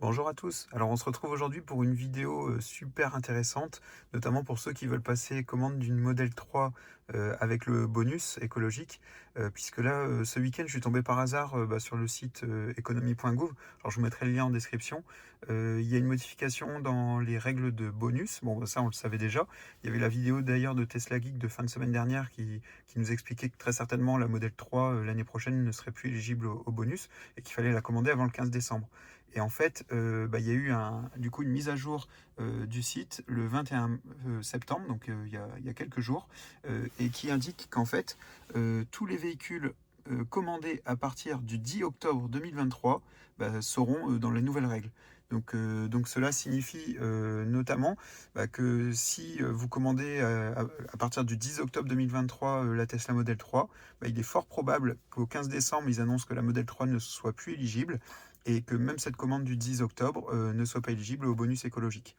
Bonjour à tous. Alors on se retrouve aujourd'hui pour une vidéo super intéressante, notamment pour ceux qui veulent passer commande d'une Model 3 avec le bonus écologique, puisque là, ce week-end, je suis tombé par hasard sur le site economy.gouv. Alors je vous mettrai le lien en description. Il y a une modification dans les règles de bonus. Bon, ça on le savait déjà. Il y avait la vidéo d'ailleurs de Tesla Geek de fin de semaine dernière qui nous expliquait que très certainement la Model 3 l'année prochaine ne serait plus éligible au bonus et qu'il fallait la commander avant le 15 décembre. Et en fait, il y a eu du coup une mise à jour du site le 21 septembre, donc il y a quelques jours, et qui indique qu'en fait, tous les véhicules commandés à partir du 10 octobre 2023 seront dans les nouvelles règles. Donc cela signifie notamment que si vous commandez à partir du 10 octobre 2023 la Tesla Model 3, il est fort probable qu'au 15 décembre, ils annoncent que la Model 3 ne soit plus éligible et que même cette commande du 10 octobre ne soit pas éligible au bonus écologique.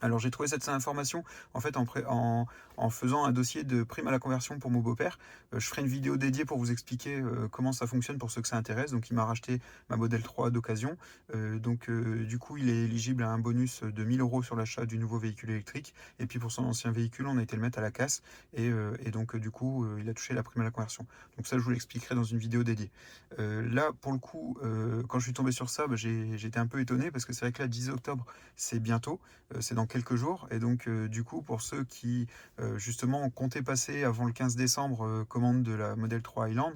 Alors j'ai trouvé cette information en fait en faisant un dossier de prime à la conversion pour mon beau-père. Je ferai une vidéo dédiée pour vous expliquer comment ça fonctionne pour ceux que ça intéresse. Donc il m'a racheté ma Model 3 d'occasion. Du coup il est éligible à un bonus de 1 000 € sur l'achat du nouveau véhicule électrique. Et puis pour son ancien véhicule on a été le mettre à la casse. Du coup il a touché la prime à la conversion. Donc ça je vous l'expliquerai dans une vidéo dédiée. Là pour le coup quand je suis tombé sur ça, j'étais un peu étonné parce que c'est vrai que là 10 octobre c'est bientôt. C'est dans quelques jours. Et donc, du coup, pour ceux qui, justement, ont compté passer avant le 15 décembre commande de la Model 3 Highland,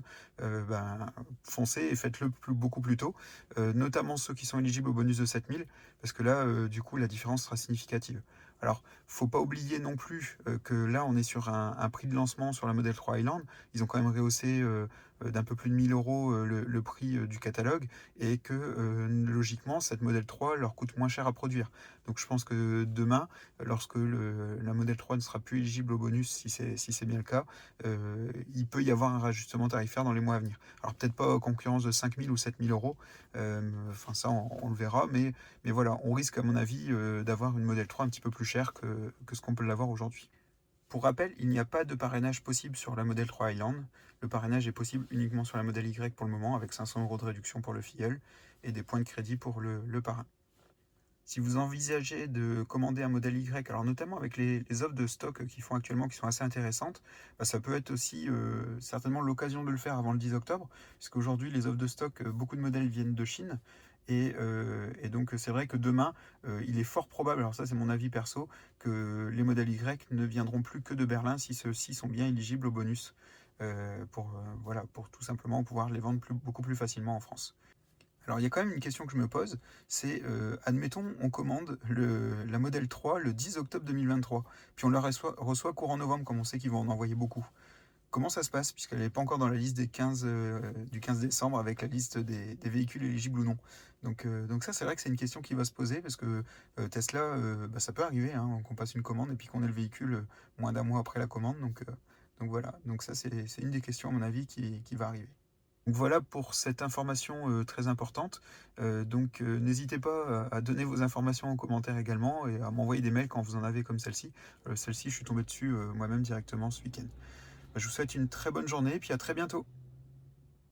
foncez et faites-le beaucoup plus tôt, notamment ceux qui sont éligibles au bonus de 7 000, parce que là, du coup, la différence sera significative. Alors, faut pas oublier non plus que là, on est sur un prix de lancement sur la Model 3 Highland. Ils ont quand même rehaussé d'un peu plus de 1 000 € le prix du catalogue et que logiquement, cette Model 3 leur coûte moins cher à produire. Donc je pense que demain, lorsque la Model 3 ne sera plus éligible au bonus, si c'est bien le cas, il peut y avoir un rajustement tarifaire dans les mois à venir. Alors peut-être pas en concurrence de 5 000 ou 7 000 €, enfin ça on le verra, mais voilà, on risque à mon avis d'avoir une Model 3 un petit peu plus chère que ce qu'on peut l'avoir aujourd'hui. Pour rappel, il n'y a pas de parrainage possible sur la Model 3 Highland. Le parrainage est possible uniquement sur la Model Y pour le moment, avec 500 € de réduction pour le filleul et des points de crédit pour le parrain. Si vous envisagez de commander un modèle Y, alors notamment avec les offres de stock qu'ils font actuellement qui sont assez intéressantes, ça peut être aussi certainement l'occasion de le faire avant le 10 octobre, puisqu'aujourd'hui les offres de stock, beaucoup de modèles viennent de Chine. Et donc c'est vrai que demain, il est fort probable, alors ça c'est mon avis perso, que les modèles Y ne viendront plus que de Berlin si ceux-ci sont bien éligibles au bonus, pour tout simplement pouvoir les vendre beaucoup plus facilement en France. Alors il y a quand même une question que je me pose, c'est admettons on commande la Model 3 le 10 octobre 2023, puis on la reçoit courant novembre comme on sait qu'ils vont en envoyer beaucoup. Comment ça se passe puisqu'elle n'est pas encore dans la liste du 15 décembre avec la liste des véhicules éligibles ou non. Donc ça c'est vrai que c'est une question qui va se poser parce que Tesla, ça peut arriver hein, qu'on passe une commande et puis qu'on ait le véhicule moins d'un mois après la commande. Donc voilà, donc ça c'est une des questions à mon avis qui va arriver. Donc voilà pour cette information très importante. N'hésitez pas à donner vos informations en commentaire également et à m'envoyer des mails quand vous en avez comme celle-ci. Celle-ci, je suis tombé dessus moi-même directement ce week-end. Je vous souhaite une très bonne journée et puis à très bientôt.